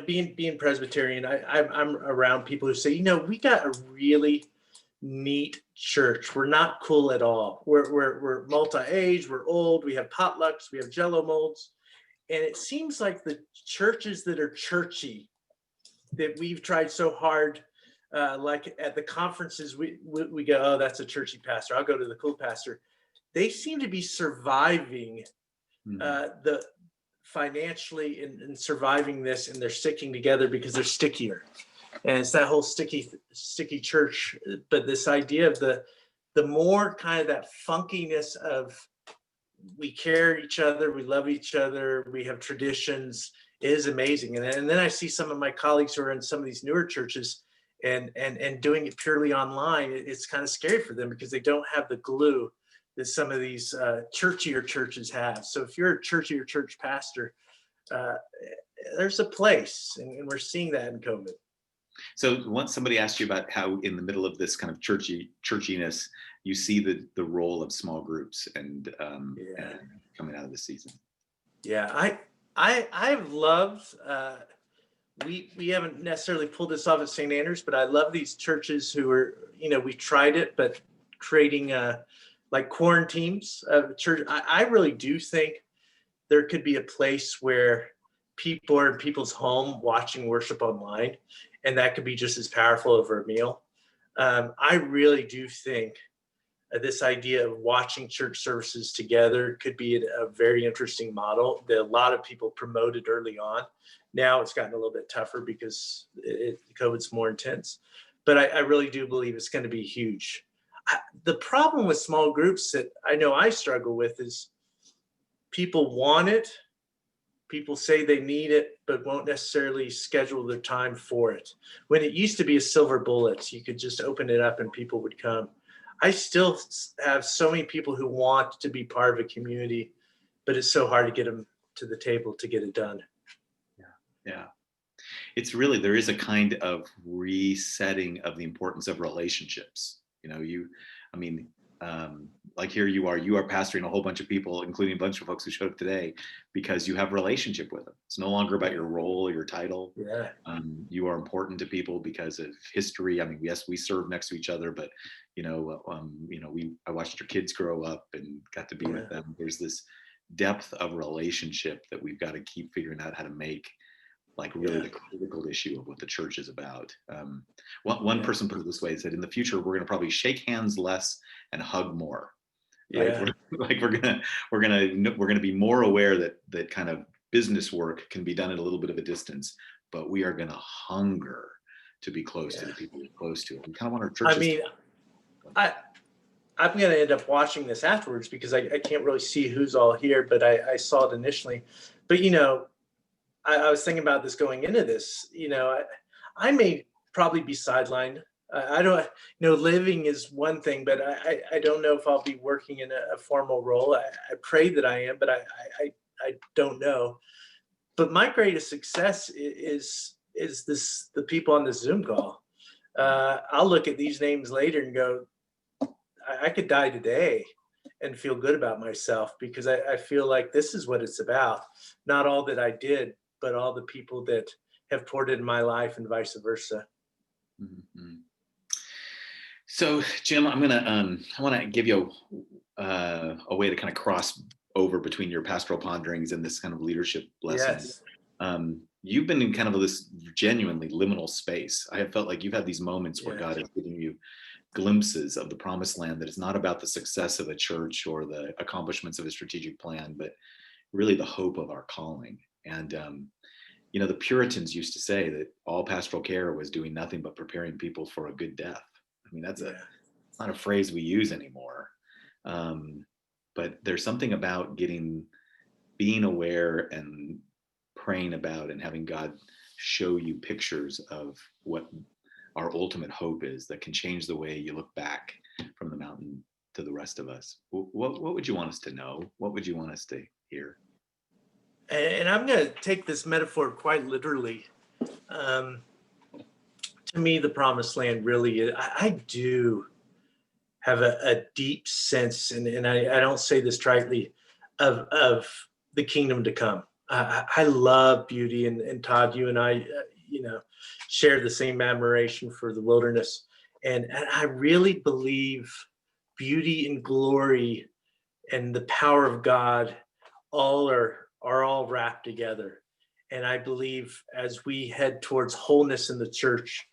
being Presbyterian, I'm around people who say, we got a really neat church. We're not cool at all. We're multi-age, we're old, we have potlucks, we have jello molds. And it seems like the churches that are churchy, that we've tried so hard, like at the conferences, we go, oh, that's a churchy pastor. I'll go to the cool pastor. They seem to be surviving the financially and surviving this, and they're sticking together because they're stickier. And it's that whole sticky church. But this idea of the more kind of that funkiness of, we care each other, we love each other, we have traditions, is amazing. And then I see some of my colleagues who are in some of these newer churches and doing it purely online. It's kind of scary for them because they don't have the glue that some of these churchier churches have. So if you're a churchier church pastor, there's a place, and we're seeing that in COVID. So once somebody asked you about how in the middle of this kind of churchiness, you see the role of small groups and coming out of the season. Yeah, I've loved, we haven't necessarily pulled this off at St. Andrews, but I love these churches who are, we tried it, but creating like quarantines of church. I really do think there could be a place where people are in people's home watching worship online, and that could be just as powerful over a meal. I really do think this idea of watching church services together could be a very interesting model that a lot of people promoted early on. Now it's gotten a little bit tougher because COVID's more intense, but I really do believe it's going to be huge. The problem with small groups that I know I struggle with is people want it, people say they need it, but won't necessarily schedule their time for it. When it used to be a silver bullet, you could just open it up and people would come. I still have so many people who want to be part of a community, but it's so hard to get them to the table to get it done. Yeah. It's really, there is a kind of resetting of the importance of relationships. Like here you are pastoring a whole bunch of people, including a bunch of folks who showed up today, because you have a relationship with them. It's no longer about your role or your title. Yeah. You are important to people because of history. I mean, yes, we serve next to each other, but I watched your kids grow up and got to be with them. There's this depth of relationship that we've got to keep figuring out how to make like really the critical issue of what the church is about. One person put it this way, said, in the future, we're going to probably shake hands less and hug more. Right? We're going to be more aware that kind of business work can be done at a little bit of a distance, but we are going to hunger to be close to the people we're close to. We kind of want our churches. I mean, I'm going to end up watching this afterwards because I can't really see who's all here, but I saw it initially. But, I was thinking about this going into this. I may probably be sidelined. I don't, living is one thing, but I don't know if I'll be working in a formal role. I pray that I am, but I don't know. But my greatest success is the people on this Zoom call. I'll look at these names later and go, I could die today and feel good about myself because I feel like this is what it's about. Not all that I did, but all the people that have poured into my life and vice versa. Mm-hmm. So, Jim, I want to give you a way to kind of cross over between your pastoral ponderings and this kind of leadership lesson. Yes. You've been in kind of this genuinely liminal space. I have felt like you've had these moments where God is giving you glimpses of the promised land that is not about the success of a church or the accomplishments of a strategic plan, but really the hope of our calling. And, the Puritans used to say that all pastoral care was doing nothing but preparing people for a good death. I mean, that's it's not a phrase we use anymore. But there's something about being aware and praying about and having God show you pictures of what our ultimate hope is that can change the way you look back from the mountain to the rest of us. What would you want us to know? What would you want us to hear? And I'm going to take this metaphor quite literally. To me, the promised land really is, I do have a deep sense, and I don't say this tritely, of the kingdom to come. I love beauty, and Todd, you and I, share the same admiration for the wilderness. And I really believe beauty and glory and the power of God all are all wrapped together. And I believe as we head towards wholeness in the church,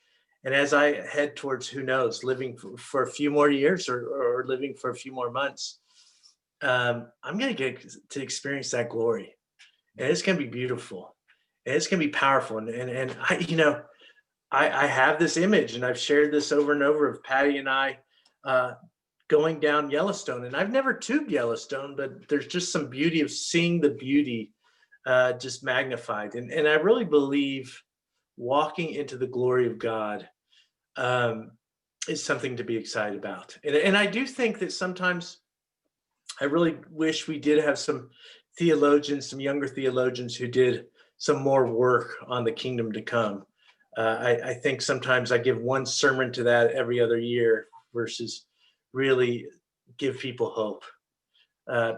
and as I head towards, who knows, living for a few more years or living for a few more months, I'm going to get to experience that glory. And it's going to be beautiful. And it's going to be powerful. And I have this image, and I've shared this over and over, of Patty and I going down Yellowstone. And I've never tubed Yellowstone, but there's just some beauty of seeing the beauty just magnified. And I really believe walking into the glory of God is something to be excited about. And I do think that sometimes I really wish we did have some theologians, some younger theologians who did some more work on the kingdom to come. I think sometimes I give one sermon to that every other year versus really give people hope,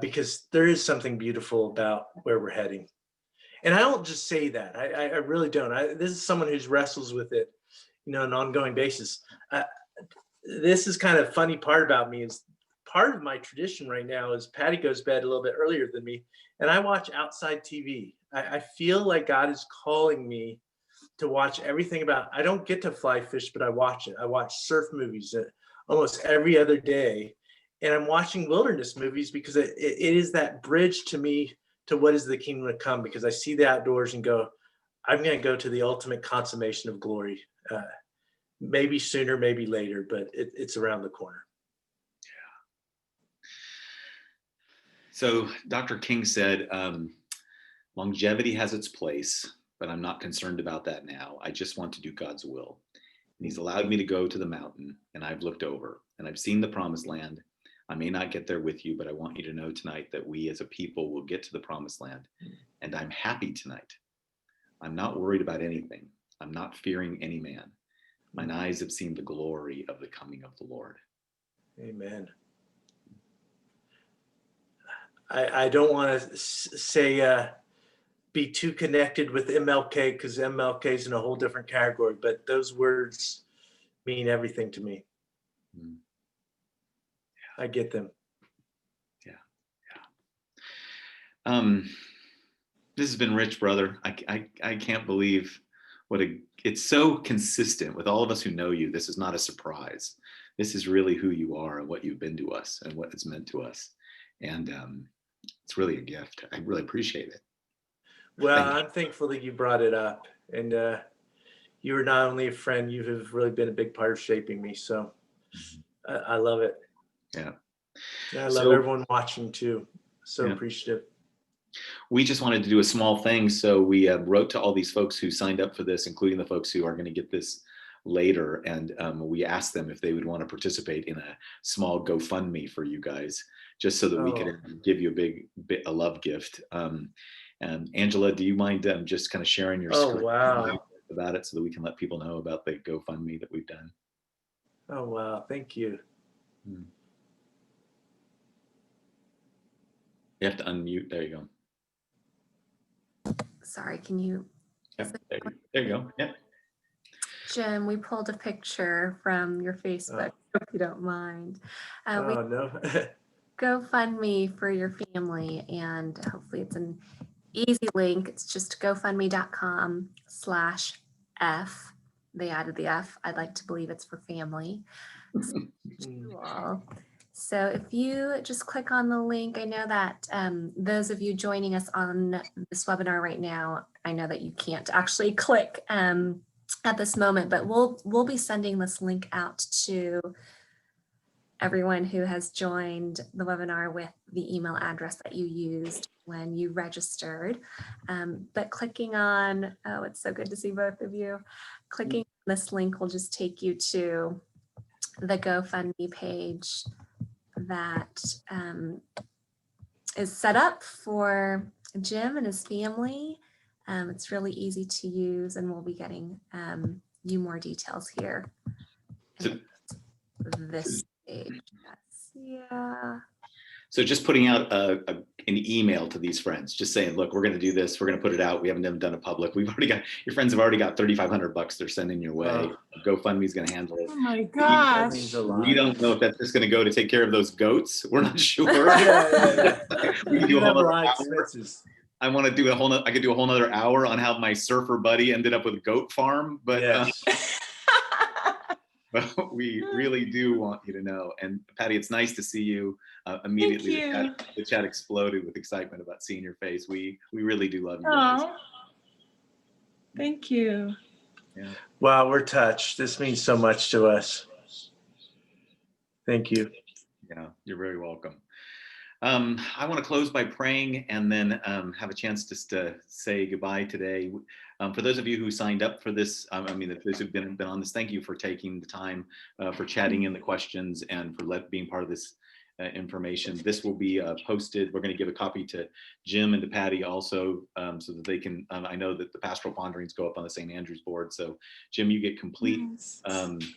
because there is something beautiful about where we're heading. And I don't just say that. I really don't. This is someone who wrestles with it, on an ongoing basis. This is kind of funny part about me is part of my tradition right now is Patty goes to bed a little bit earlier than me, and I watch outside TV. I feel like God is calling me to watch everything about, I don't get to fly fish, but I watch it. I watch surf movies almost every other day. And I'm watching wilderness movies because it is that bridge to me to what is the kingdom to come, because I see the outdoors and go, I'm going to go to the ultimate consummation of glory. Maybe sooner, maybe later, but it's around the corner. So Dr. King said, longevity has its place, but I'm not concerned about that now. I just want to do God's will. And he's allowed me to go to the mountain, and I've looked over and I've seen the promised land. I may not get there with you, but I want you to know tonight that we as a people will get to the promised land. And I'm happy tonight. I'm not worried about anything. I'm not fearing any man. Mine eyes have seen the glory of the coming of the Lord. Amen. I don't want to say be too connected with MLK, because MLK is in a whole different category, but those words mean everything to me. Mm. I get them. Yeah. This has been rich, brother. I can't believe it's so consistent with all of us who know you. This is not a surprise. This is really who you are and what you've been to us and what it's meant to us. And it's really a gift. I really appreciate it. Well, I'm thankful that you brought it up. And you are not only a friend, you have really been a big part of shaping me. So I love it. Yeah. I love everyone watching too. So appreciative. We just wanted to do a small thing. So we wrote to all these folks who signed up for this, including the folks who are going to get this later. And we asked them if they would want to participate in a small GoFundMe for you guys, just so that we could give you a love gift. And Angela, do you mind just kind of sharing your screen about it so that we can let people know about the GoFundMe that we've done? Oh, wow. Thank you. You have to unmute. There you go. Sorry, can you? Yep, there you go. Yep. Jim, we pulled a picture from your Facebook, if you don't mind. No. GoFundMe for your family, and hopefully it's an easy link. It's just gofundme.com/F. They added the F. I'd like to believe it's for family. So if you just click on the link, I know that those of you joining us on this webinar right now, I know that you can't actually click at this moment, but we'll be sending this link out to everyone who has joined the webinar with the email address that you used when you registered. But clicking on, oh, it's so good to see both of you. Clicking on this link will just take you to the GoFundMe page that is set up for Jim and his family. It's really easy to use, and we'll be getting you more details here. So- This page. Yeah. So just putting out an email to these friends, just saying, look, we're going to do this. We're going to put it out. We haven't even done it public. We've already got, your friends have already got $3,500 they're sending your way. GoFundMe is going to handle it. Oh my That gosh. means a lot. We don't know if that's just going to go to take care of those goats. We're not sure. Yeah. We can do You a whole have a other lot of hour. expenses. I want to do a whole, I could do a whole nother hour on how my surfer buddy ended up with a goat farm, but Yes. but we really do want you to know. And Patty, it's nice to see you. Immediately you. the chat exploded with excitement about seeing your face. We really do love you guys. Oh, thank you. Yeah. Wow, we're touched. This means so much to us. Thank you. Yeah, you're very welcome. I want to close by praying and then have a chance just to say goodbye today. For those of you who signed up for this, I mean, those who've been on this, thank you for taking the time for chatting in the questions and for being part of this information. This will be posted. We're going to give a copy to Jim and to Patty also so that they can, I know that the pastoral ponderings go up on the St. Andrew's board. So Jim, you get complete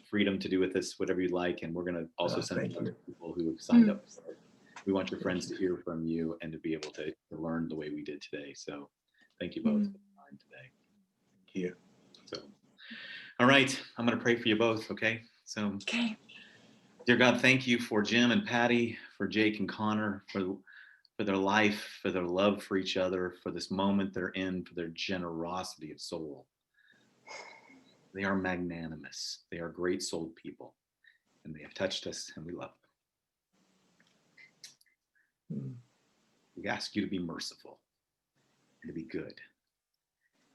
freedom to do with this whatever you'd like. And we're going to also send it to people who have signed up. We want your friends to hear from you and to be able to learn the way we did today. So thank you both for the time today. Thank you. So, all right, I'm going to pray for you both. Okay. So, Okay. dear God, thank you for Jim and Patty, for Jake and Connor, for their life, for their love for each other, for this moment they're in, for their generosity of soul. They are magnanimous. They are great-souled people, and they have touched us, and we love them. We ask you to be merciful and to be good,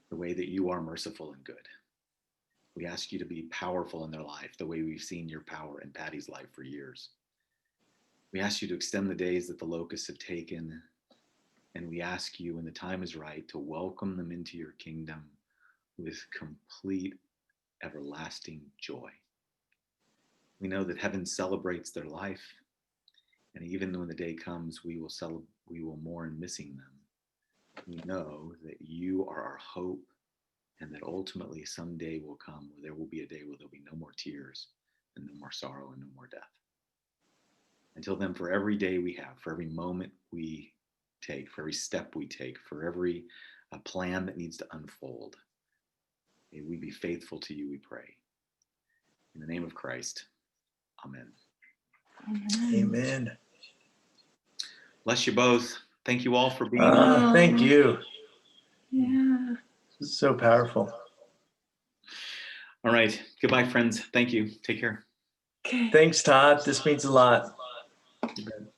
the way that you are merciful and good. We ask you to be powerful in their life, the way we've seen your power in Patty's life for years. We ask you to extend the days that the locusts have taken, and we ask you, when the time is right, to welcome them into your kingdom with complete, everlasting joy. We know that heaven celebrates their life, and even when the day comes, we will mourn missing them. We know that you are our hope, and that ultimately someday will come where there will be a day where there'll be no more tears and no more sorrow and no more death. Until then, for every day we have, for every moment we take, for every step we take, for every plan that needs to unfold, may we be faithful to you, we pray. In the name of Christ, amen. Amen. Bless you both. Thank you all for being on. Thank you. Yeah. This is so powerful. All right. Goodbye, friends. Thank you. Take care. Okay. Thanks, Todd. This means a lot. You bet.